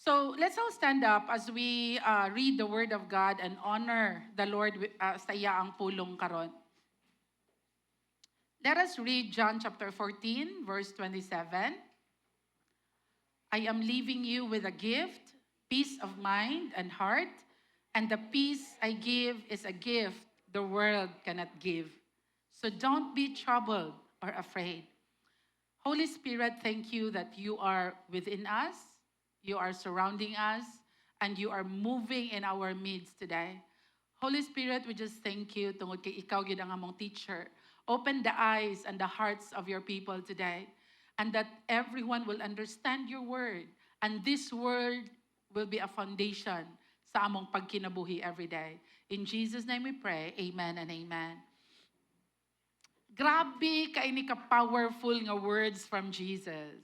So let's all stand up as we read the Word of God and honor the Lord sa iyaang pulong karon. Let us read John chapter 14, verse 27. I am leaving you with a gift, peace of mind and heart, and the peace I give is a gift the world cannot give. So don't be troubled or afraid. Holy Spirit, thank you that you are within us, you are surrounding us, and you are moving in our midst today. Holy Spirit, we just thank you tungod kay ikaw gid ang among teacher. Open the eyes and the hearts of your people today, and that everyone will understand your word, and this word will be a foundation sa among pagkinabuhi every day. In Jesus' name we pray, amen and amen. Grabe kay ni ka-powerful nga words from Jesus.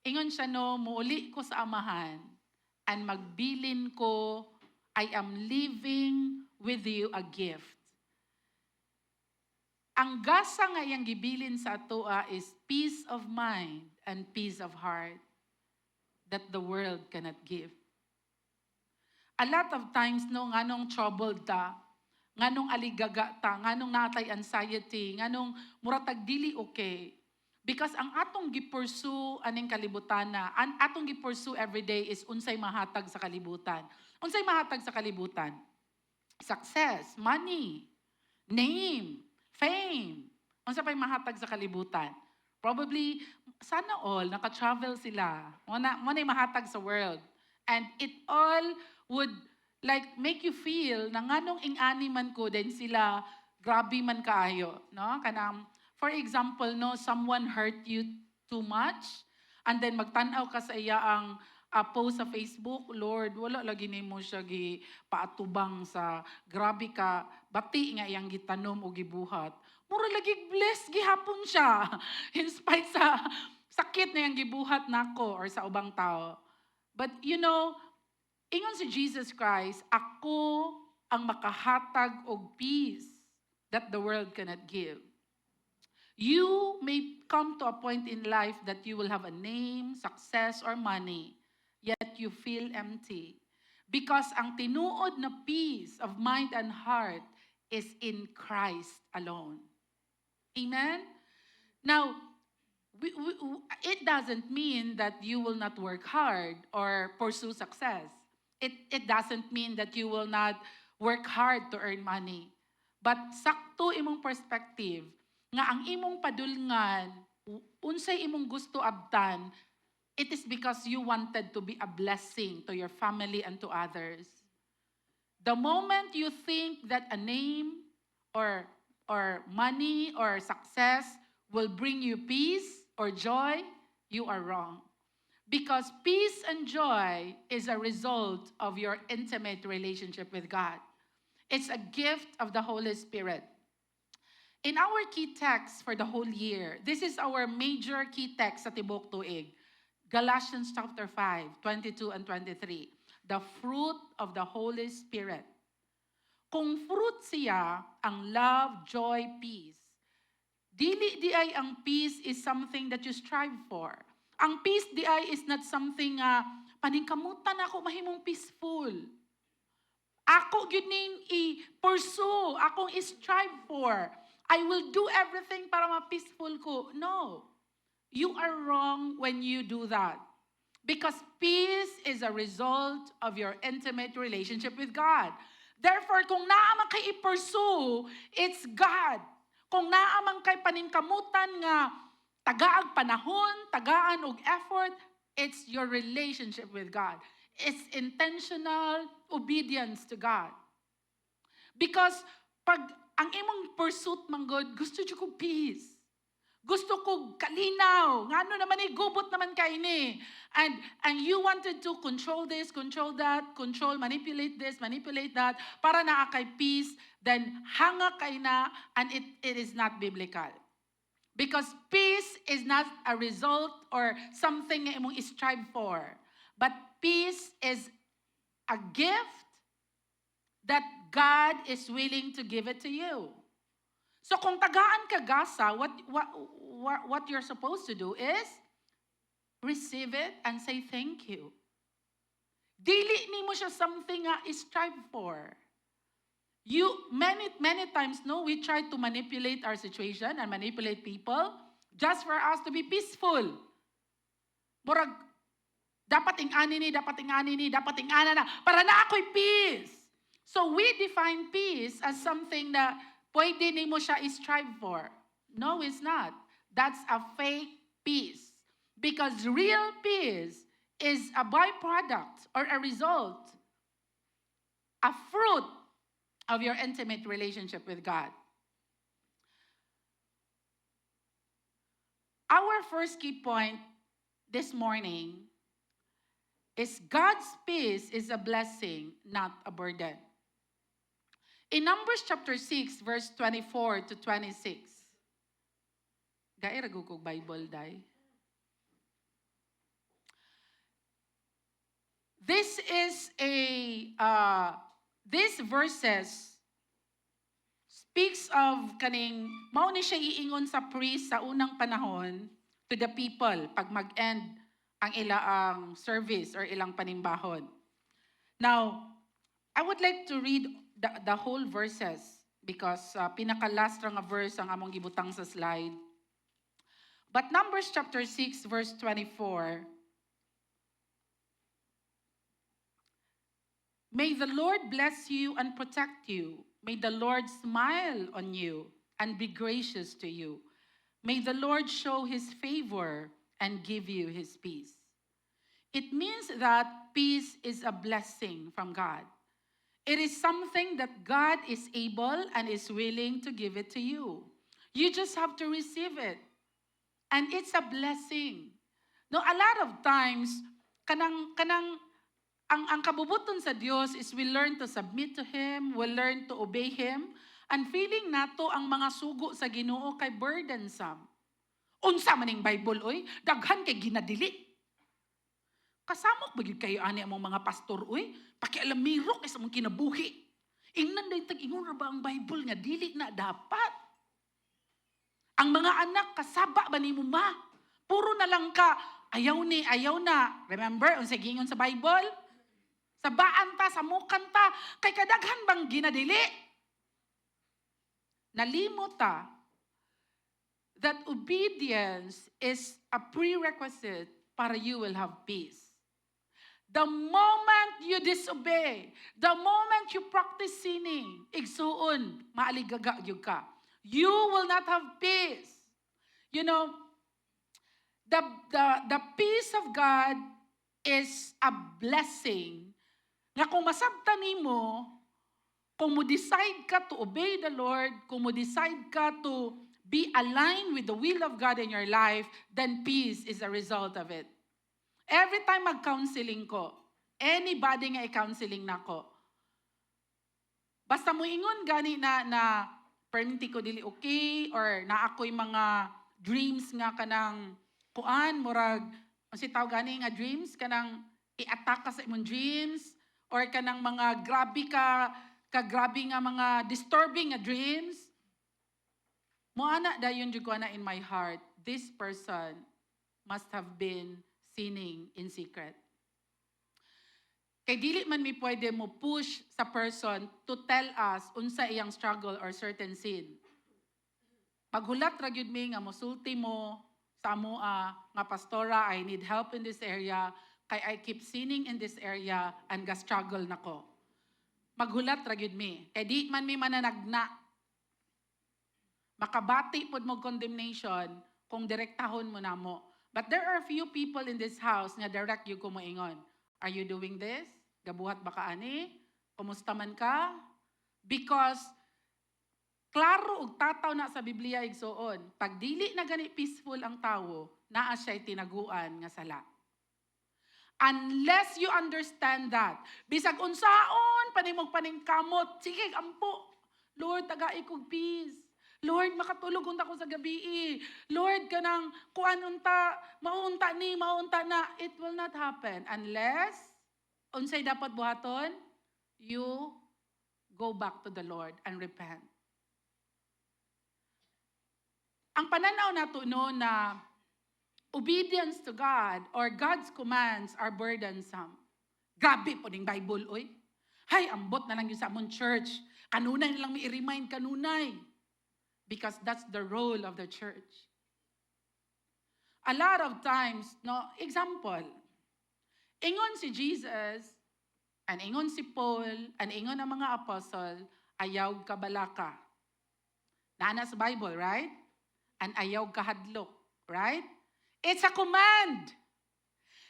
Ingon siya no, muuli ko sa amahan, and magbilin ko, I am leaving with you a gift. Ang gasa nga iyang gibilin sa atoa is peace of mind and peace of heart that the world cannot give. A lot of times no, nganong troubled ta, nganong aligaga ta, nganong natay anxiety, nganong muratag dili okay. Because ang atong gipursue aning kalibutan na, ang atong gipursue every day is unsay mahatag sa kalibutan. Unsay mahatag sa kalibutan? Success, money, name, fame. Unsa pay mahatag sa kalibutan? Probably, sana all, naka-travel sila. Muna mahatag sa world. And it all would like make you feel na nganong ing-ani man ko din sila, grabe man kaayo. No? Kanang, for example, no, someone hurt you too much, and then magtanaw ka sa iya ang post sa Facebook, Lord, wala lagi nimo siya gi paatubang sa grabe ka, bati nga iyang gitanom o gibuhat. Mura lagi blessed gihapon siya in spite sa sakit na iyang gibuhat nako or sa ubang tao. But you know, ingon si Jesus Christ, ako ang makahatag og peace that the world cannot give. You may come to a point in life that you will have a name, success, or money, yet you feel empty. Because ang tinuod na peace of mind and heart is in Christ alone. Amen? Now, it doesn't mean that you will not work hard or pursue success. It doesn't mean that you will not work hard to earn money. But sakto imong perspective, nga ang imong padulngan, unsay imong gusto abtan, it is because you wanted to be a blessing to your family and to others. The moment you think that a name or money or success will bring you peace or joy, you are wrong. Because peace and joy is a result of your intimate relationship with God. It's a gift of the Holy Spirit. In our key text for the whole year, this is our major key text sa Tibok Tuig. Galatians chapter 5, 22 and 23. The fruit of the Holy Spirit. Kung fruit siya, ang love, joy, peace. Dili di ay ang peace is something that you strive for. Ang peace di ay is not something paningkamutan ako mahimong peaceful. Ako gyud ning i-pursue, akong i-strive for. I will do everything para ma-peaceful ko. No. You are wrong when you do that. Because peace is a result of your intimate relationship with God. Therefore, kung naamang kay i-pursue, it's God. Kung naamang kay paningkamutan nga tagaag panahon, tagaan og effort, it's your relationship with God. It's intentional obedience to God. Because pag ang imong pursuit man God, gusto jud ko peace. Gusto ko kalinaw. Ngano naman gubot naman kay ni. And you wanted to control this, control that, manipulate this, manipulate that, para naa kay peace, then hanga kay na, and it is not biblical. Because peace is not a result or something nga imong strive for. But peace is a gift that God is willing to give it to you. So kung tagaan ka gasa, what you're supposed to do is receive it and say thank you. Dili nimo siya something nga strive for. You, many times, no, we try to manipulate our situation and manipulate people just for us to be peaceful. Murag, dapat ingani ni, dapat ingana na, para na ako'y peace. So we define peace as something na pwede nimo siya strive for. No, it's not. That's a fake peace. Because real peace is a byproduct or a result, a fruit of your intimate relationship with God. Our first key point this morning is God's peace is a blessing, not a burden. In Numbers chapter 6, verse 24 to 26. Dai ragugog Bible, dai. This is these verses speaks of kaning, mao ni siya iingon sa priest sa unang panahon to the people pag mag-end ang ilang service or ilang panimbahon. Now, I would like to read the whole verses because pinaka-last nga verse ang among gibutang sa slide. But Numbers chapter 6 verse 24, may the Lord bless you and protect you. May the Lord smile on you and be gracious to you. May the Lord show his favor and give you his peace. It means that peace is a blessing from God. It is something that God is able and is willing to give it to you. You just have to receive it. And it's a blessing. No, a lot of times, ang kabubuton sa Diyos is we learn to submit to Him, we learn to obey Him, and feeling nato ang mga sugo sa Ginoo kay burdensome. Unsa maning Bible, oy, daghan kay ginadili. Kasamok ba gyud kayo ani among mga pastor, oy, pakialamiro kay sa mong kinabuhi. Ingnan day tag-ingon ra ba ang Bible nga dili na dapat? Ang mga anak kasaba ba nimo ma? Puro na lang ka ayaw na. Remember unsa gingon sa Bible? Sabaan ta, samukan ta, kay kadaghan bang ginadili? Nalimot ta that obedience is a prerequisite para you will have peace. The moment you disobey, the moment you practice sinning, igsuon, maaligaga gyud ka. You will not have peace. You know, the peace of God is a blessing nga kung masabtan nimo, kung mo decide ka to obey the Lord, kung mo decide ka to be aligned with the will of God in your life, then peace is a result of it. Every time mag-counseling ko, anybody nga i-counseling nako, basta mo ingon gani na perminti ko dili okay, or na ako'y mga dreams nga kanang kuan, murag, kasi tawag gani nga dreams, kanang i-attack ka sa imong dreams, or kanang mga grabe nga mga disturbing nga dreams, moana dayon jud ko na in my heart, this person must have been sinning in secret. Kay dili man mi pwede mo push sa person to tell us unsa iyang struggle or certain sin. Paghulat ra gyud mi nga mosulti mo sa amoa nga pastora, I need help in this area, kay I keep sinning in this area and ga-struggle nako. Maghulat ra gyud mi. Kay di man mi mananagna. Makabati pod mo condemnation kung direktahon mo namo. But there are a few people in this house nga direct yung kumuingon. Are you doing this? Gabuhat ba ka ani? Kumusta man ka? Because klaro og tataw na sa Biblia igsuon, pag dili na gani peaceful ang tawo, naa siya'y tinaguan nga sala. Unless you understand that, bisag unsaon panimog paningkamot, sige ampo. Lord, tagai kog peace. Lord, makatulog unta ko sa gabi. Lord, kanang kuan unta, maunta na. It will not happen unless unsay dapat buhaton? You go back to the Lord and repent. Ang pananaw nato no na obedience to God or God's commands are burdensome. Grabe po ning Bible, oy. Hay, ambot na lang yun sa among church. Kanunay na lang may i-remind kanunay. Because that's the role of the church. A lot of times, no, example, ingon si Jesus, and ingon si Paul, and ingon ang mga apostle, ayaw kabalaka. Nana sa Bible, right? And ayaw kahadlok, right? It's a command.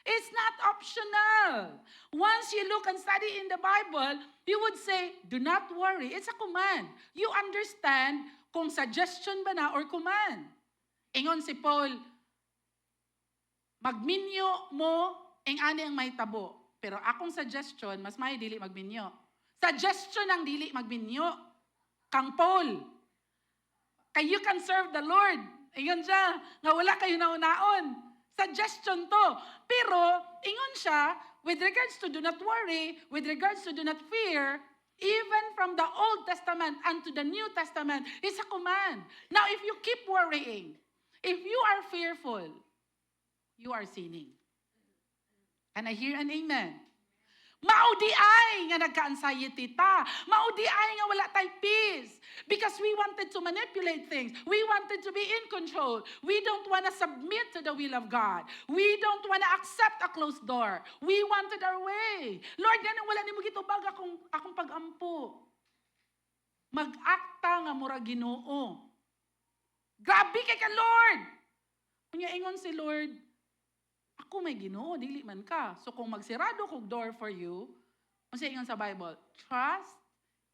It's not optional. Once you look and study in the Bible, you would say, do not worry. It's a command. You understand kung suggestion ba na or command. Ingon si Paul, magminyo mo ang ani ang may tabo. Pero akong suggestion, mas may dili magminyo. Suggestion ang dili magminyo. Kang Paul. Kay you can serve the Lord. Ingon siya, nga wala kayo naunaon. Suggestion to. Pero, ingon siya, with regards to do not worry, with regards to do not fear, even from the Old Testament unto the New Testament, is a command. Now, if you keep worrying, if you are fearful, you are sinning. Can I hear an amen? Maudi-ay nga nagka-anxiety ta. Maudi-ay nga wala tayo peace. Because we wanted to manipulate things. We wanted to be in control. We don't want to submit to the will of God. We don't want to accept a closed door. We wanted our way. Lord, ganun wala ni mo gitubag akong pag-ampo. Mag-akta nga mura Ginoo. Grabe kay ka, Lord! Kunya ingon si Lord, ako may Ginoo, dili man ka. So kung magsirado kog door for you, kasi ingon sa Bible, trust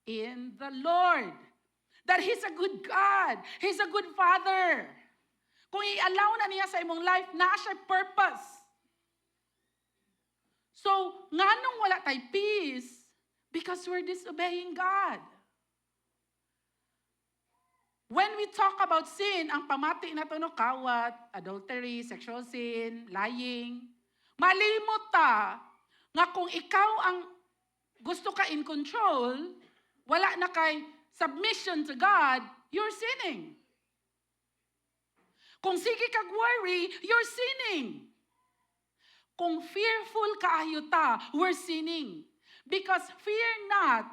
in the Lord. That He's a good God. He's a good Father. Kung i-allow na niya sa imong life, naa siya purpose. So, nganong wala tay peace? Because we're disobeying God. When we talk about sin, ang pamati na to no, kawat, adultery, sexual sin, lying, malimot ta nga kung ikaw ang gusto ka in control, wala na kay submission to God, you're sinning. Kung sige kag worry, you're sinning. Kung fearful kaayo ta, we're sinning. Because fear not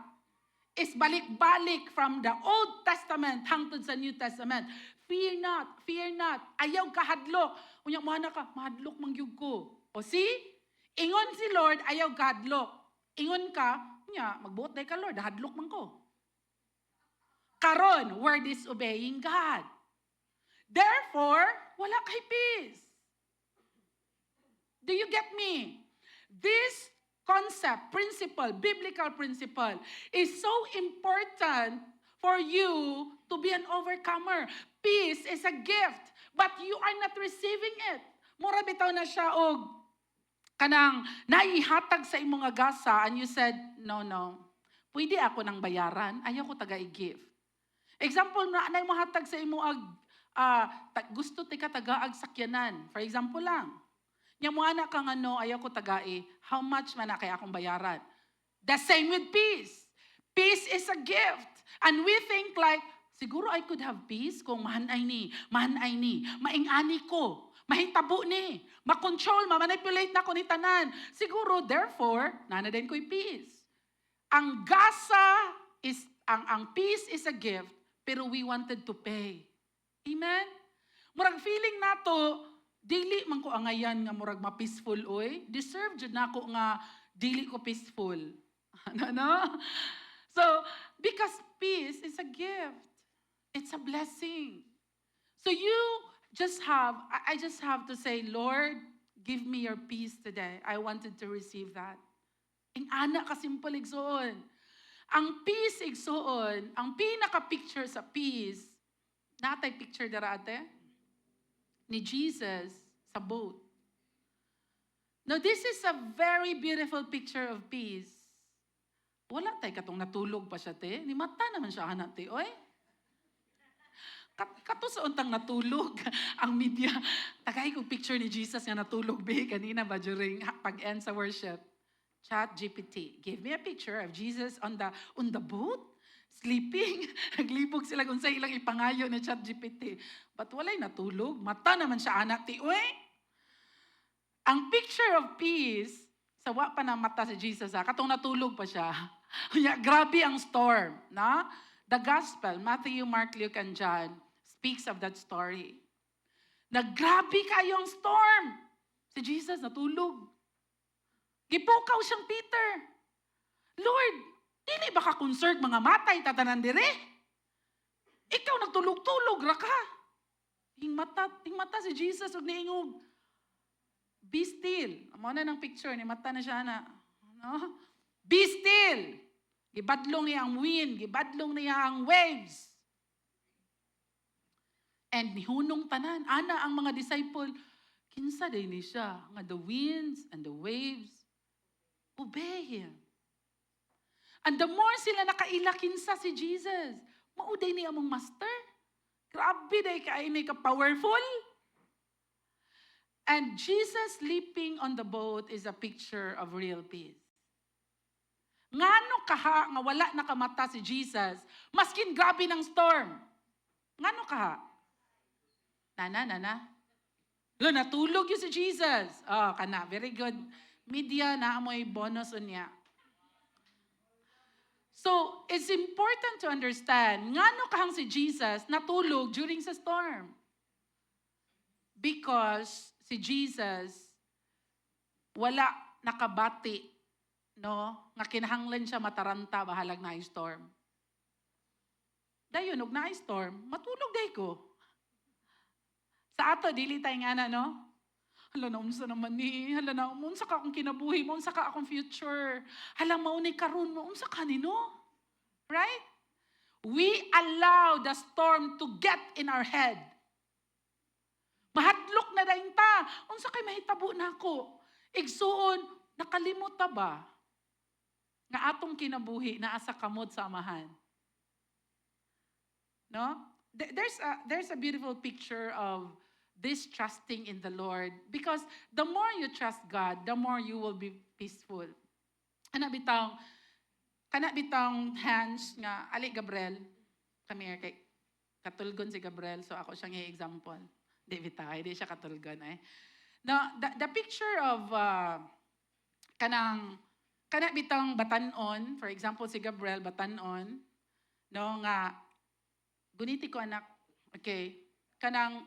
is balik-balik from the Old Testament hangtod sa New Testament. Fear not, fear not. Ayaw kahadlok. Unya mo na ka, mahadlok mangyug ko. O see? Ingon si Lord, ayaw kahadlok. Ingon ka, unya, magbuot day ka Lord, hadlok man ko. Karon, we're disobeying God. Therefore, wala kay peace. Do you get me? This concept, principle, biblical principle is so important for you to be an overcomer. Peace is a gift, but you are not receiving it. Mura bitaw na siya og kanang naihatag sa imong agasa and you said, no. Pwede ako nang bayaran, ayaw ko taga i-give. Example na anay mo hatag sa imong gusto ti ka taga-ag sakyanan. For example lang. Nya mo anak kang ano, ayaw ko tagai, how much man na kaya akong bayaran? The same with peace. Peace is a gift. And we think like, siguro I could have peace kung mahanay ni, maingani ko, mahitabo ni, makontrol, mamanipulate na ko ni tanan. Siguro, therefore, nana din ko'y peace. Ang gasa is, ang peace is a gift, pero we wanted to pay. Amen? Murag feeling nato, dili man ko angayan nga murag ma-peaceful oy. Deserve jud nako nga dili ko peaceful. Ano? So, because peace is a gift. It's a blessing. So I just have to say, Lord, give me your peace today. I wanted to receive that. Ang ana ka simple igsoon. Ang peace igsoon, ang pinaka-picture sa peace, natay picture dara ate? Ni Jesus sa boat. Now, this is a very beautiful picture of peace. Wala tayo katong natulog pa siya, te. Ni mata naman siya, anak, te. Oy. Kato sa untang natulog. Ang media, tagay kong picture ni Jesus nga natulog, be, kanina ba during pag-end sa worship. ChatGPT, give me a picture of Jesus on the boat. Sleeping, naglibog sila kung sa ilang ipangayo ni ChatGPT. But walay natulog. Mata naman siya anak ti, uy. Ang picture of peace, sawa pa na mata si Jesus, katong natulog pa siya. Grabe ang storm. Na? The Gospel, Matthew, Mark, Luke, and John, speaks of that story. Grabe kayong storm. Si Jesus natulog. Gipukaw siyang Peter. Lord, dili ba ka concerned mga matay tatanan dire? Ikaw nagtulog-tulog ra ka. Hingmata si Jesus ug niingog. Be still. Amo na ng picture ni mata na siya na. No? Be still. Gibadlong niya ang wind, gibadlong niya ang waves. And nihunong tanan, ana ang mga disciple, kinsa day ni siya, nga the winds and the waves obey him. And the more sila nakaila kinsa si Jesus, mauday ni among master. Grabe day kainay ka powerful. And Jesus sleeping on the boat is a picture of real peace. Ngano kaha nga wala nakamata si Jesus, maskin grabe ng storm. Ngano kaha? Nana. Lo, natulog yun si Jesus. Oh, kana, very good. Media na amoy bonus unya. So, it's important to understand, ngano kahang si Jesus natulog during sa storm? Because si Jesus wala nakabati, no? Nga kinahanglan siya mataranta bahalag na storm. Dayon og na storm, matulog day ko. Sa ato dili tay nga na, no? Hala na unsa naman ni, hala na unsa ka akong kinabuhi mo, unsa ka akong future. Hala mao ni karon mo, unsa ka nino? Right? We allow the storm to get in our head. Mahadlok na dayon ta. Unsa kay mahitabo nako? Igsuon, nakalimot ta ba? Nga atong kinabuhi naa sa kamot sa amahan. No? There's a beautiful picture of this trusting in the Lord, because the more you trust God, the more you will be peaceful. Kana bitang hands nga ali Gabriel, come here kay katulgon si Gabriel, so ako siyang i-example. Di siya katulgon Now, the picture of kana bitang batanon, for example si Gabriel batanon, no nga guniti ko anak, okay, kanang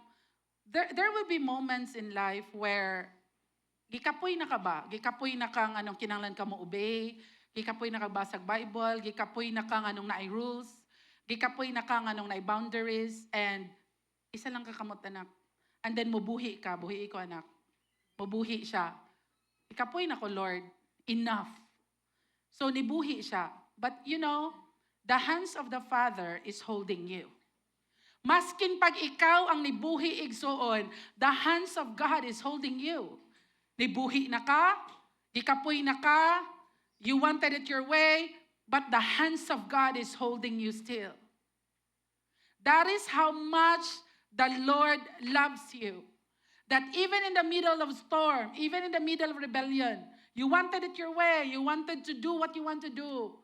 there will be moments in life where gikapoy na ka ba? Gikapoy na kang anong kinanglan ka mo obey, gikapoy na ka basag Bible, gikapoy na kang anong naay rules, gikapoy na kang anong naay boundaries, and isa lang ka kamot anak. And then buhi ko anak. Mubuhi siya. Ikapoy na ko Lord, enough. So nibuhi siya. But you know, the hands of the Father is holding you. Maskin pag ikaw ang nibuhi igsuon, the hands of God is holding you. Nibuhi na ka, ikapoy na ka, you wanted it your way, but the hands of God is holding you still. That is how much the Lord loves you. That even in the middle of storm, even in the middle of rebellion, you wanted it your way, you wanted to do what you want to do,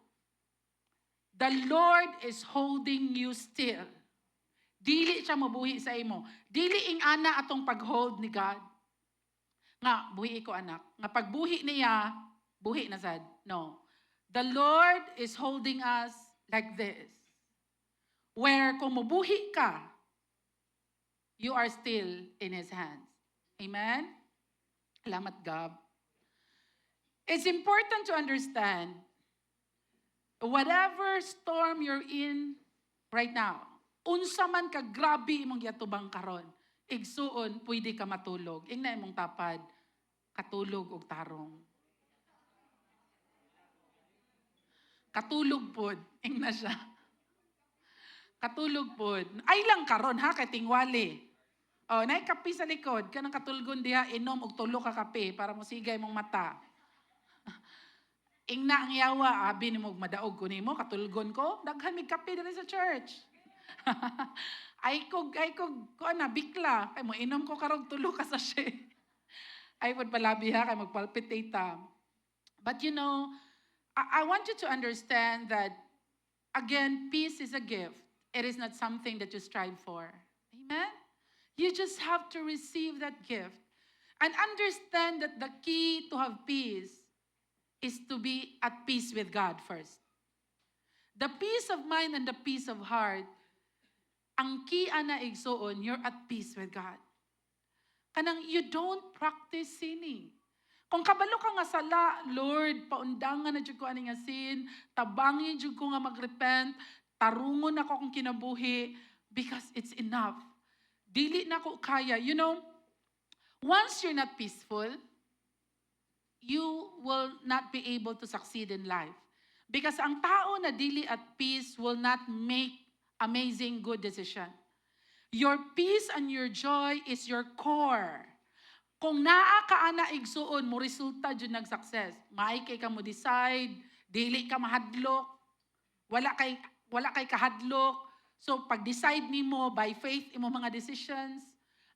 the Lord is holding you still. Dili siya mabuhi sa imo. Dili ing ana atong pag-hold ni God. Nga, buhi ko anak. Nga pagbuhi niya, buhi na sad. No. The Lord is holding us like this. Where kung mabuhi ka, you are still in His hands. Amen? Salamat, God. It's important to understand, whatever storm you're in right now, unsa man ka grabe imong yatubang karon, igsuon pwede ka matulog. Ingna imong tapad, katulog og tarong. Katulog pod, ingna siya. Katulog pod. Ay lang karon ha, kay tingwali. Oh, naay kape sa likod, kanang katulgon diha inom og tulo ka kape para mosigay mong mata. Ingna ang yawa, abi nimo madaog ko nimo, katulgon ko, daghan mig kape diri sa church. ay kog ko na bikla, kay mo inom ko karog tulo ka sachet. Ay pod palabi ha kay magpalpitate ta. But you know, I want you to understand that again, peace is a gift. It is not something that you strive for. Amen? You just have to receive that gift. And understand that the key to have peace is to be at peace with God first. The peace of mind and the peace of heart, ang key ana igsoon, you're at peace with God. Kanang you don't practice sinning. Kung kabalo ka nga sala, Lord, paundangan na jud ko ani nga sin, tabangin jud ko nga magrepent, tarungon ako kung kinabuhi, because it's enough. Dili na ko kaya. You know, once you're not peaceful, you will not be able to succeed in life. Because ang tao na dili at peace will not make amazing good decision. Your peace and your joy is your core. Kung naa ka ana igsuon mo resulta jud nag success. Maay kay ka mo decide, dili ka mahadlok, wala kay kahadlok. So pag decide nimo by faith imo mga decisions,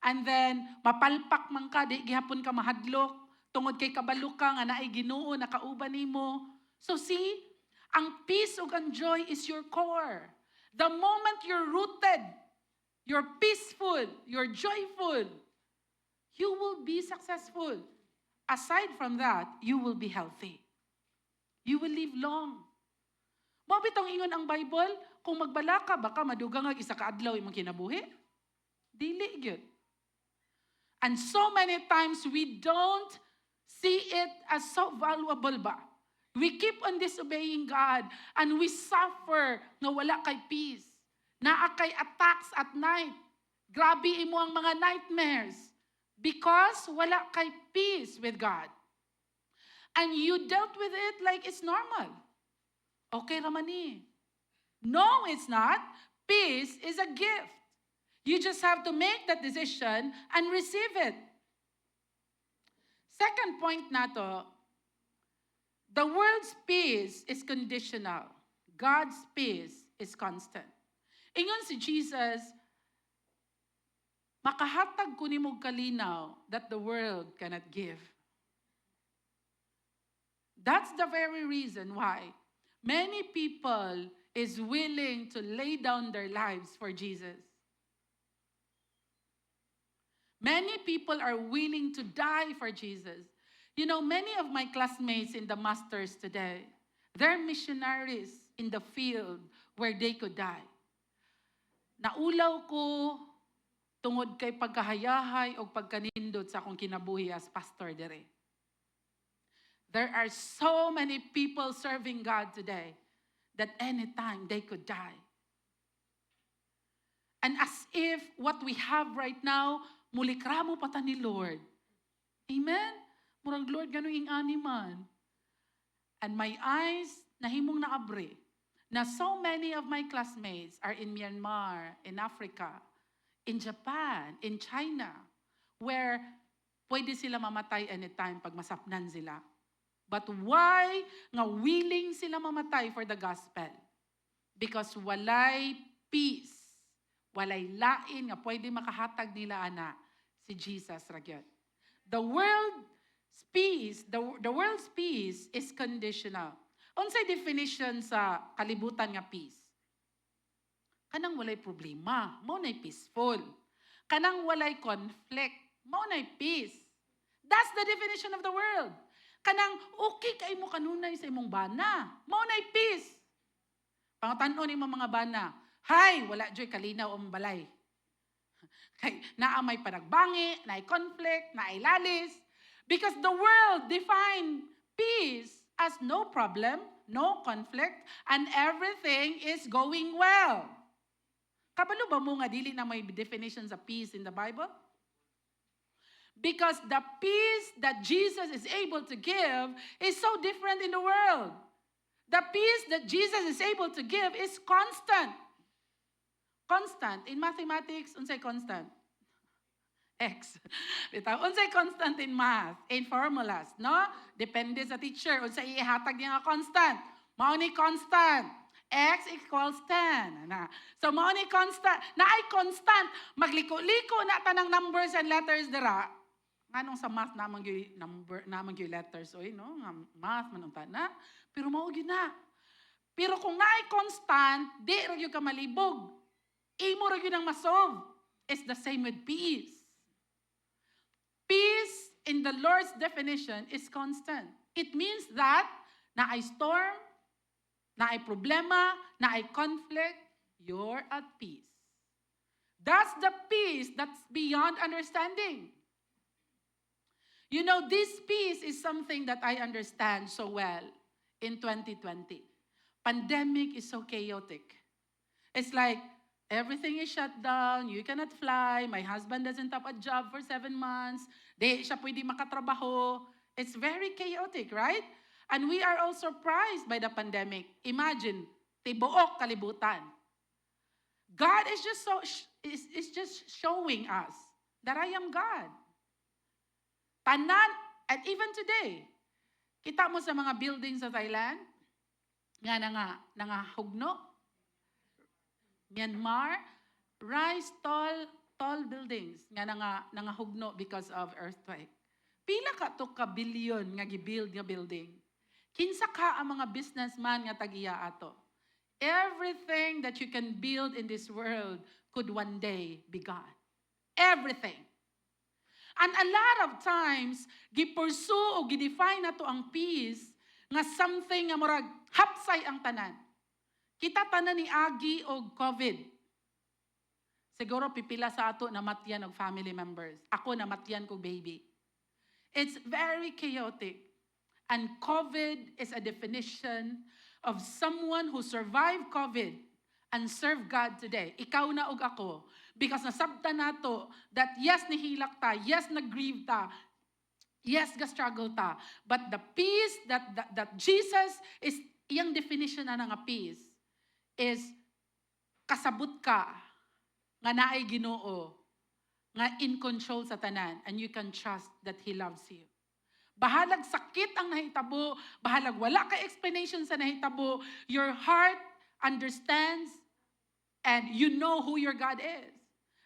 and then mapalpak man ka di gihapon ka mahadlok tungod kay kabalo ka nga naay Ginoo nakauban nimo. So see, ang peace ug ang joy is your core. The moment you're rooted, you're peaceful, you're joyful, you will be successful. Aside from that, you will be healthy. You will live long. Mao bitong ingon ang Bible, kung magbala ka, baka madugang nga isa ka adlaw imong kinabuhi. Dili gyud. And so many times we don't see it as so valuable ba? We keep on disobeying God and we suffer nga wala kay peace. Naa kay attacks at night. Grabe imo ang mga nightmares because wala kay peace with God. And you dealt with it like it's normal. Okay raman ni. No, it's not. Peace is a gift. You just have to make that decision and receive it. Second point nato, the world's peace is conditional. God's peace is constant. Ingon si Jesus, makahatag ko nimog kalinaw that the world cannot give. That's the very reason why many people is willing to lay down their lives for Jesus. Many people are willing to die for Jesus. You know, many of my classmates in the masters today, they're missionaries in the field where they could die. Naulaw ko tungod kay pagkahayahay o pagkanindot sa akong kinabuhi as pastor dire. There are so many people serving God today that anytime they could die. And as if what we have right now, mulikramo pa ta ni Lord. Amen? Murag Lord, gano'ng ingani man. And my eyes, nahimong naabre, na so many of my classmates are in Myanmar, in Africa, in Japan, in China, where pwede sila mamatay anytime pag masapnan sila. But why nga willing sila mamatay for the gospel? Because walay peace, walay lain nga pwede makahatag nila ana si Jesus ragyod. The world's peace is conditional. Unsay definition sa kalibutan nga peace? Kanang walay problema, mao nay peaceful. Kanang walay conflict, mao nay peace. That's the definition of the world. Kanang okay kay mo kanunay sa imong bana, mao nay peace. Pangutanon nimo mga bana, hay, wala joy kalinaw ang balay. Kay naa may panagbangi, naay conflict, naay lalis. Because the world define peace as no problem, no conflict, and everything is going well. Kabalo ba mo nga dili na may definitions of peace in the Bible? Because the peace that Jesus is able to give is so different in the world. The peace that Jesus is able to give is constant. Constant. In mathematics, unsay constant? X. Unsay constant in math, in formulas, no? Depende sa teacher. Unsay ihatag niya nga constant. Mao ni constant. X equals 10. Na. So mao ni constant. Naay constant. Magliko-liko na tanang numbers and letters dira. Nganong sa math namang gyud number, namang gyud letters oy, no? Nga math man unta na. Pero mao gyud na. Pero kung naay constant, di ra gyud ka malibog. Imo ra gyud ang masolve. It's the same with peace. Peace in the Lord's definition is constant. It means that na ay storm, na ay problema, na ay conflict, you're at peace. That's the peace that's beyond understanding. You know, this peace is something that I understand so well in 2020. Pandemic is so chaotic. It's like everything is shut down, you cannot fly, my husband doesn't have a job for 7 months, di siya pwede makatrabaho. It's very chaotic, right? And we are all surprised by the pandemic. Imagine, tibuok kalibutan. God is just showing us that I am God. Tanan, and even today, kita mo sa mga buildings sa Thailand, nga hugno, Myanmar, rise tall buildings, nga hugno because of earthquake. Pila ka to ka billion nga gibuild nga building. Kinsa ka ang mga businessman nga tagiya ato. Everything that you can build in this world could one day be gone. Everything. And a lot of times, gipursue o gidefine na to ang peace nga something nga murag hapsay ang tanan. Kita tanan ni agi og COVID. Siguro pipila sa ato na matyan og family members. Ako na matyan kog baby. It's very chaotic. And COVID is a definition of someone who survived COVID and serve God today. Ikaw na og ako. Because nasabta nato that yes, nihilak ta, yes, nag-grieve ta, yes, ga-struggle ta. But the peace that Jesus is, iyang definition na nga peace, is kasabot ka, nga naay Ginoo, nga in control sa tanan, and you can trust that He loves you. Bahalag sakit ang nahitabo, bahalag wala ka explanation sa nahitabo, your heart understands and you know who your God is.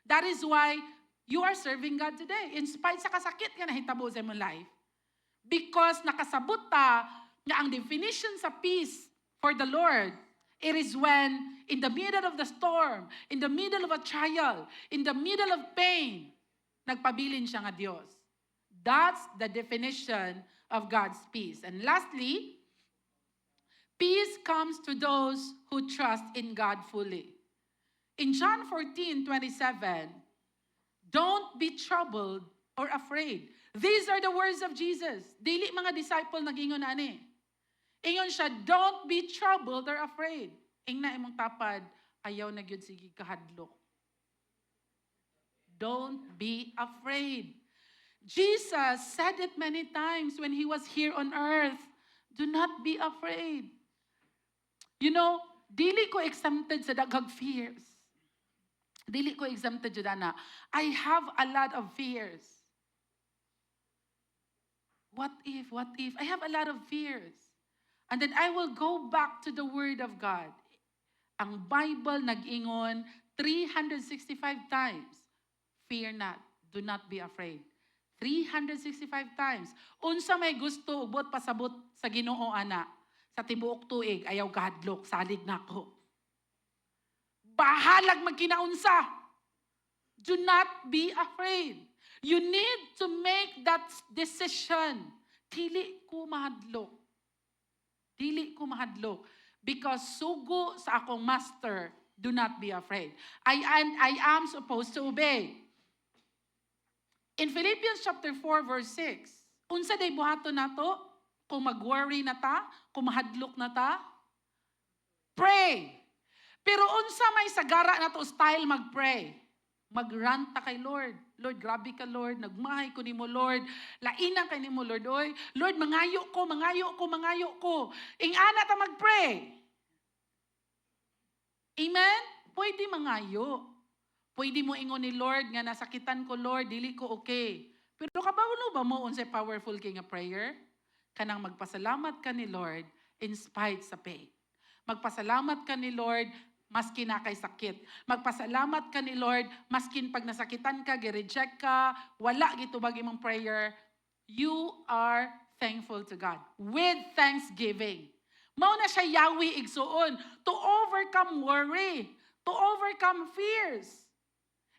That is why you are serving God today, in spite sa kasakit nga nahitabo sa imong life. Because nakasabot ta nga ang definition sa peace for the Lord, it is when in the middle of the storm, in the middle of a trial, in the middle of pain, nagpabilin siya nga Dios. That's the definition of God's peace. And lastly, peace comes to those who trust in God fully. In John 14:27, don't be troubled or afraid. These are the words of Jesus. Dili mga disciple nag-ingon ani. Ingon siya, don't be troubled or afraid. Ingna imong tapad, ayaw na gyud sige kahadlok. Don't be afraid. Jesus said it many times when He was here on earth. Do not be afraid. You know, dili ko exempted sa daghang fears. Dili ko exempted jud ana. I have a lot of fears. What if? I have a lot of fears. And then I will go back to the Word of God. Ang Bible nag-ingon 365 times. Fear not. Do not be afraid. 365 times. Unsa may gusto, ubot pasabot sa Ginoo ana. Sa tibuok tuig, ayaw kahadlok, salig na ko. Bahalag magkinaunsa. Do not be afraid. You need to make that decision. Dili ko mahadlok. Dili ko mahadlok. Because sugo sa akong master, do not be afraid. I am supposed to obey. In Philippians chapter 4 verse 6, unsa day buhaton nato? Kung mag-worry na ta, kung mahadlok na ta, pray. Pero unsa may sagara na to style mag-pray. Mag-rant ta kay Lord. Lord, grabe ka Lord. Nagmahay ko nimo Lord. Laina kay nimo Lord. Oy, Lord, mangayo ko. Ingana ta mag-pray. Amen? Pwede mangayo. Pwede mo ingon ni Lord nga nasakitan ko Lord, dili ko okay. Pero kabawalo ba mo unsay powerful king a prayer? Kanang magpasalamat ka ni Lord in spite sa pain. Magpasalamat ka ni Lord maskin na kay sakit. Magpasalamat ka ni Lord maskin pag nasakitan ka, gi-reject ka, wala gitubag imong prayer. You are thankful to God with thanksgiving. Mao na siya Yahweh igsuon to overcome worry, to overcome fears.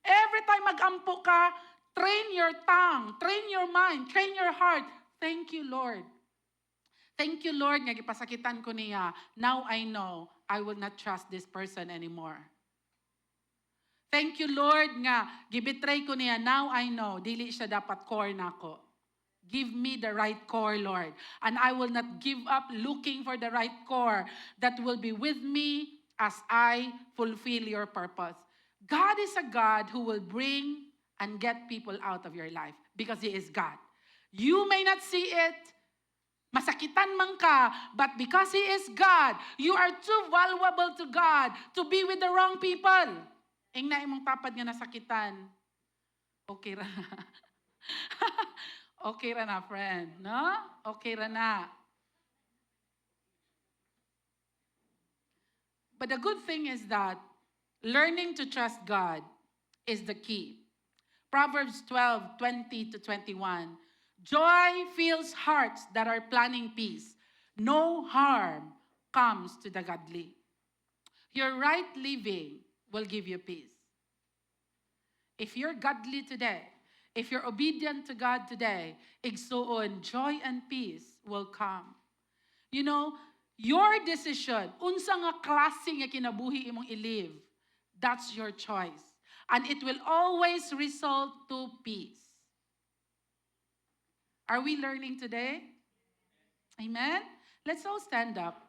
Every time magampo ka, Train your tongue, train your mind, train your heart. Thank you, Lord. Thank you, Lord, nga gipasakitan ko niya. Now I know I will not trust this person anymore. Thank you, Lord, nga gibitray ko niya. Now I know, dili siya dapat core nako. Give me the right core, Lord. And I will not give up looking for the right core that will be with me as I fulfill your purpose. God is a God who will bring and get people out of your life because He is God. You may not see it, masakitan man ka, but because He is God, you are too valuable to God to be with the wrong people. Ing na imong tapad nga nasakitan. Okay ra. Okay ra na, friend. No? Okay ra na. But the good thing is that learning to trust God is the key. Proverbs 12:20-21. Joy fills hearts that are planning peace. No harm comes to the godly. Your right living will give you peace. If you're godly today, if you're obedient to God today, igsuon, joy and peace will come. You know, your decision, unsa nga klase nga kinabuhi imong i-live, that's your choice. And it will always result to peace. Are we learning today? Amen? Let's all stand up.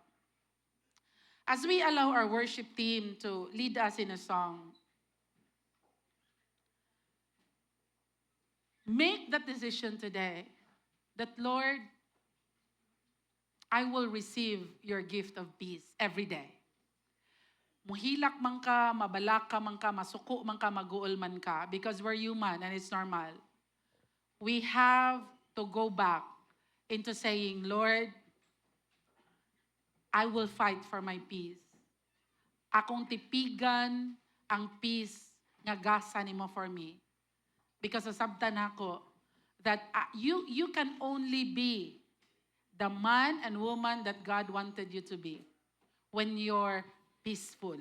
As we allow our worship team to lead us in a song, make that decision today that, Lord, I will receive your gift of peace every day. Muhilak man ka, mabalak ka man ka, masuko man ka, maguol man ka, because we're human and it's normal. We have to go back into saying, Lord, I will fight for my peace. Akong tipigan ang peace nga gasa nimo for me. Because asabtan ako that you can only be the man and woman that God wanted you to be when you're peaceful.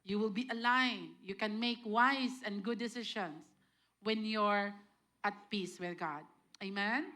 You will be aligned. You can make wise and good decisions when you're at peace with God. Amen?